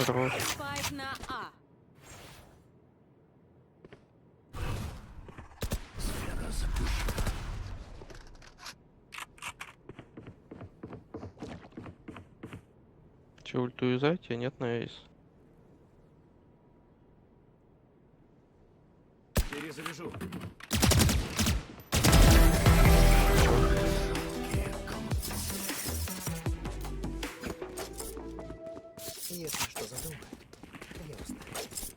Хорош. Спайк на А. Че, ульту юзаете? Нет на эйс. Перезаряжу. Если что задумают, то я узнаю.